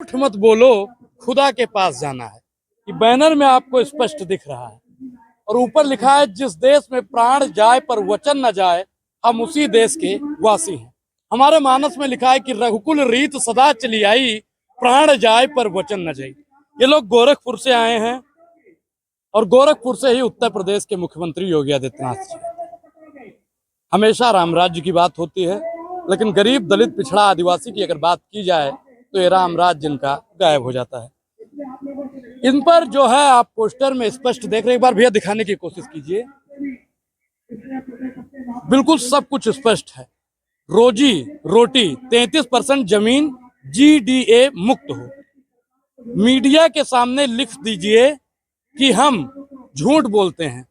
झूठ मत बोलो, खुदा के पास जाना है। कि बैनर में आपको स्पष्ट दिख रहा है और ऊपर लिखा है, जिस देश में प्राण जाए पर वचन न जाए, हम उसी देश के वासी हैं। हमारे मानस में लिखा है कि रघुकुल रीत सदा चली आई, प्राण जाए पर वचन न जाए। ये लोग गोरखपुर से आए हैं और गोरखपुर से ही उत्तर प्रदेश के मुख्यमंत्री योगी आदित्यनाथ जी। हमेशा राम राज्य की बात होती है, लेकिन गरीब, दलित, पिछड़ा, आदिवासी की अगर बात की जाए तो ये राम राज्य इनका गायब हो जाता है। इन पर जो है आप पोस्टर में स्पष्ट देख रहे हैं, एक बार भैया दिखाने की कोशिश कीजिए। बिल्कुल सब कुछ स्पष्ट है। रोजी रोटी 33% जमीन GDA मुक्त हो। मीडिया के सामने लिख दीजिए कि हम झूठ बोलते हैं।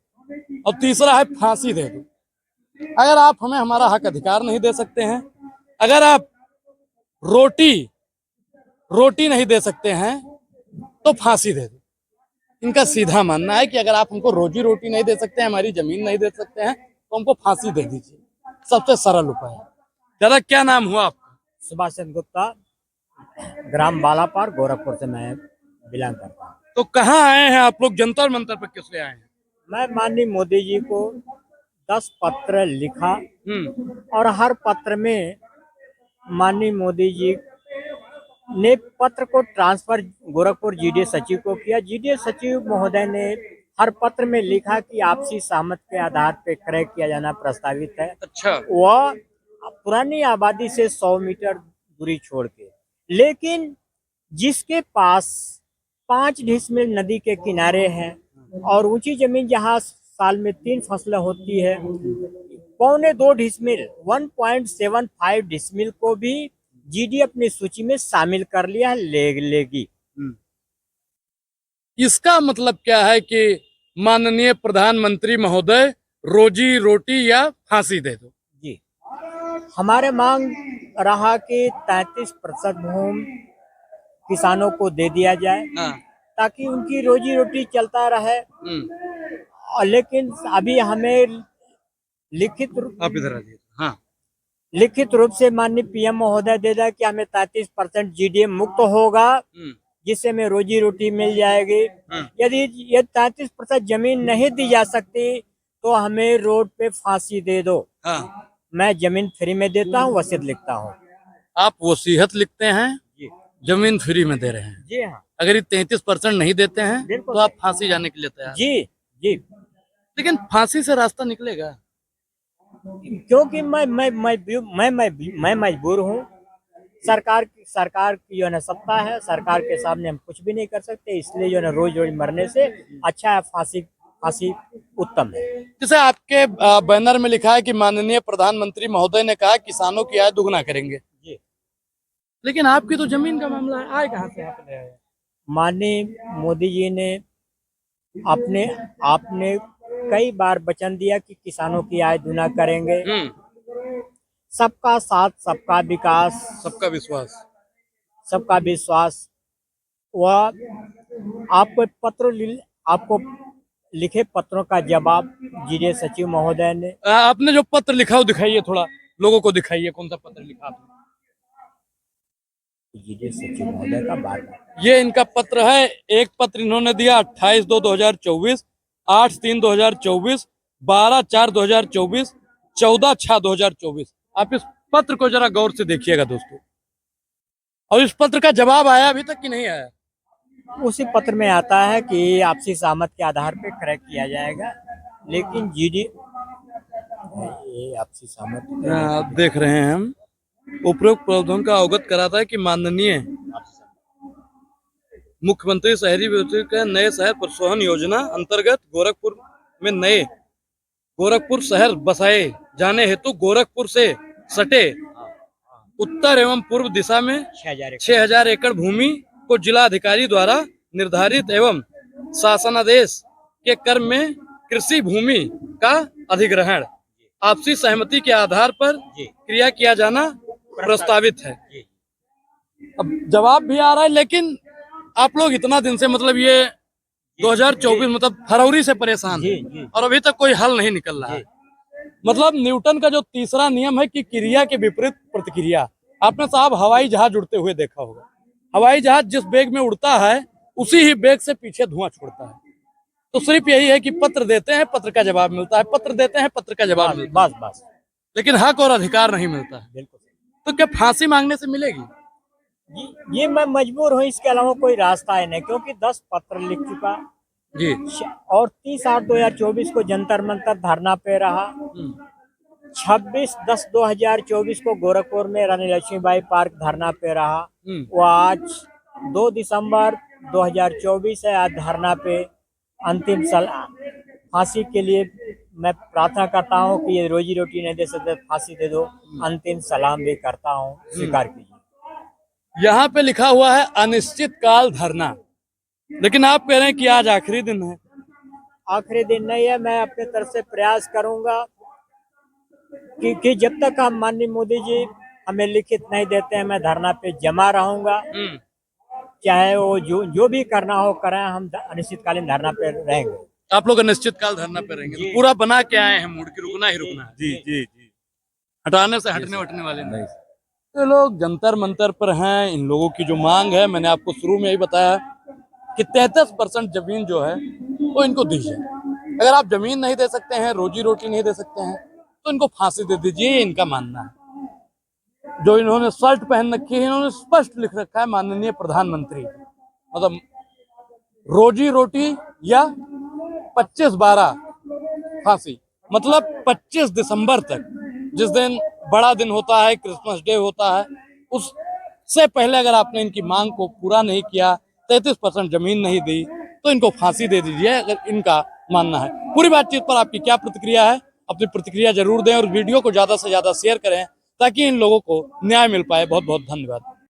और तीसरा है फांसी दे दो। अगर आप हमें हमारा हक अधिकार नहीं दे सकते हैं, अगर आप रोटी नहीं दे सकते हैं, तो फांसी दे दो। इनका सीधा मानना है कि अगर आप हमको रोजी रोटी नहीं दे सकते हैं, हमारी जमीन नहीं दे सकते हैं, तो हमको फांसी दे दीजिए। सबसे सरल उपाय है। दादा क्या नाम हुआ आपका? सुभाष चंद्र गुप्ता, ग्राम बालापार, गोरखपुर से मैं बिलोंग करता हूँ। तो कहाँ आए हैं आप लोग? जंतर मंतर पर किस लिए आए हैं? मैं माननीय मोदी जी को 10 पत्र लिखा और हर पत्र में माननीय मोदी जी ने पत्र को ट्रांसफर गोरखपुर GDA सचिव को किया। GDA सचिव महोदय ने हर पत्र में लिखा कि आपसी सहमति के आधार पर क्रय किया जाना प्रस्तावित है। अच्छा। वह पुरानी आबादी से 100 मीटर दूरी छोड़ के, लेकिन जिसके पास 5 डिसमिल नदी के किनारे हैं और ऊंची जमीन जहां साल में 3 फसलें होती है, 1.25 डिसमिल 1.75 डिसमिल को भी GDA अपनी सूची में शामिल कर लिया है, लेगी। इसका मतलब क्या है कि माननीय प्रधानमंत्री महोदय रोजी रोटी या फांसी दे दो? जी, हमारे मांग रहा कि 33% भूमि किसानों को दे दिया जाए ताकि उनकी रोजी रोटी चलता रहे। लेकिन अभी हमें लिखित रूप से माननीय PM महोदय दे दिया कि हमें 33% GDA मुक्त होगा, जिससे हमें रोजी रोटी मिल जाएगी। यदि ये 33% जमीन नहीं दी जा सकती तो हमें रोड पे फांसी दे दो। मैं जमीन फ्री में देता हूँ, वसीयत लिखता हूँ। आप वसीयत लिखते हैं, जमीन फ्री में दे रहे हैं? जी हाँ। अगर ये 33% नहीं देते हैं तो आप फांसी जाने के लिए तैयार? जी। लेकिन फांसी से रास्ता निकलेगा? क्योंकि मैं मजबूर हूँ। सरकार की जो है सत्ता है, सरकार के सामने हम कुछ भी नहीं कर सकते, इसलिए जो है रोज मरने से अच्छा है फांसी उत्तम है। जैसे आपके बैनर में लिखा है कि माननीय प्रधानमंत्री महोदय ने कहा किसानों की आय दुगना करेंगे जी, लेकिन आपकी तो जमीन का मामला है, आय कहाँ से आप ले आए? माननीय मोदी जी ने आपने कई बार वचन दिया कि किसानों की आय दुगना करेंगे। सबका साथ, सबका विकास, सबका विश्वास। वह आपको लिखे पत्रों का जवाब GDA सचिव महोदय ने। आपने जो पत्र लिखा वो दिखाइए, थोड़ा लोगों को दिखाइए, कौन सा पत्र लिखा आपने? GDA सचिव महोदय का बार ये इनका पत्र है। एक पत्र इन्होंने दिया 28/2/2024, 8/3/2024, 12/4/2024, 14/6/2024। आप इस पत्र को जरा गौर से देखिएगा दोस्तों। और इस पत्र का जवाब आया अभी तक कि नहीं आया? उसी पत्र में आता है कि आपसी सहमति के आधार पर क्रय किया जाएगा, लेकिन ये आपसी सहमति आप देख रहे हैं, हम उपरोक्त प्रावधान का अवगत कराता है कि माननीय मुख्यमंत्री शहरी विकास के नए शहर प्रोत्साहन योजना अंतर्गत गोरखपुर में नए गोरखपुर शहर बसाए जाने हेतु गोरखपुर से सटे उत्तर एवं पूर्व दिशा में 6000 एकड़ भूमि को जिला अधिकारी द्वारा निर्धारित एवं शासनादेश के क्रम में कृषि भूमि का अधिग्रहण आपसी सहमति के आधार पर क्रिया किया जाना प्रस्तावित है। अब जवाब भी आ रहा है, लेकिन आप लोग इतना दिन से, मतलब ये 2024 मतलब फरवरी से परेशान है और अभी तक कोई हल नहीं निकल रहा है। मतलब न्यूटन का जो तीसरा नियम है कि क्रिया के विपरीत प्रतिक्रिया। आपने साहब हवाई जहाज उड़ते हुए देखा होगा। हवाई जहाज जिस वेग में उड़ता है उसी ही वेग से पीछे धुआं छोड़ता है। तो सिर्फ यही है कि पत्र देते हैं, पत्र का जवाब मिलता है, पत्र देते हैं, पत्र का जवाब मिलता है, बस बस लेकिन हक और अधिकार नहीं मिलता है। बिल्कुल। तो क्या फांसी मांगने से मिलेगी? ये मैं मजबूर हूँ, इसके अलावा कोई रास्ता है नहीं, क्योंकि 10 पत्र लिख चुका जी। और 30/8/2024 को जंतर मंतर धरना पे रहा। 26/10/2024 को गोरखपुर में रानी लक्ष्मीबाई पार्क धरना पे रहा। वो आज 2 दिसंबर 2024 है, आज धरना पे अंतिम सलाह फांसी के लिए मैं प्रार्थना करता हूँ कि ये रोजी रोटी नहीं दे सकते, फांसी दे दो। अंतिम सलाम भी करता हूँ, स्वीकार कीजिए। यहाँ पे लिखा हुआ है अनिश्चित काल धरना, लेकिन आप कह रहे हैं कि आज आखिरी दिन है। आखिरी दिन नहीं है, मैं अपने तरफ से प्रयास करूंगा कि जब तक हम माननीय मोदी जी हमें लिखित नहीं देते हैं, मैं धरना पे जमा रहूंगा। चाहे वो जो भी करना हो करें, हम अनिश्चितकालीन धरना पे रहेंगे। आप लोग अनिश्चित काल धरना पे रहेंगे? तो पूरा बना के आए हैं मूड की रुकना ही रुकना है। जी जी जी, हटाने से हटने वटने वाले नहीं। तो लोग जंतर मंतर पर हैं। इन लोगों की जो मांग है, मैंने आपको शुरू में ही बताया कि 33% जमीन जो है वो इनको दीजिए। अगर आप जमीन नहीं दे सकते हैं, रोजी रोटी नहीं दे सकते हैं, तो इनको फांसी दे दीजिए, इनका मानना है। जो इन्होंने शर्ट पहन रखी है, इन्होंने स्पष्ट लिख रखा है माननीय प्रधानमंत्री, मतलब रोजी रोटी या 25/12 फांसी, मतलब 25 दिसंबर तक, जिस दिन बड़ा दिन होता है, क्रिसमस डे होता है, उससे पहले अगर आपने इनकी मांग को पूरा नहीं किया, 33% जमीन नहीं दी, तो इनको फांसी दे दीजिए, अगर इनका मानना है। पूरी बातचीत पर आपकी क्या प्रतिक्रिया है? अपनी प्रतिक्रिया जरूर दें और वीडियो को ज्यादा से ज्यादा शेयर करें ताकि इन लोगों को न्याय मिल पाए। बहुत बहुत धन्यवाद।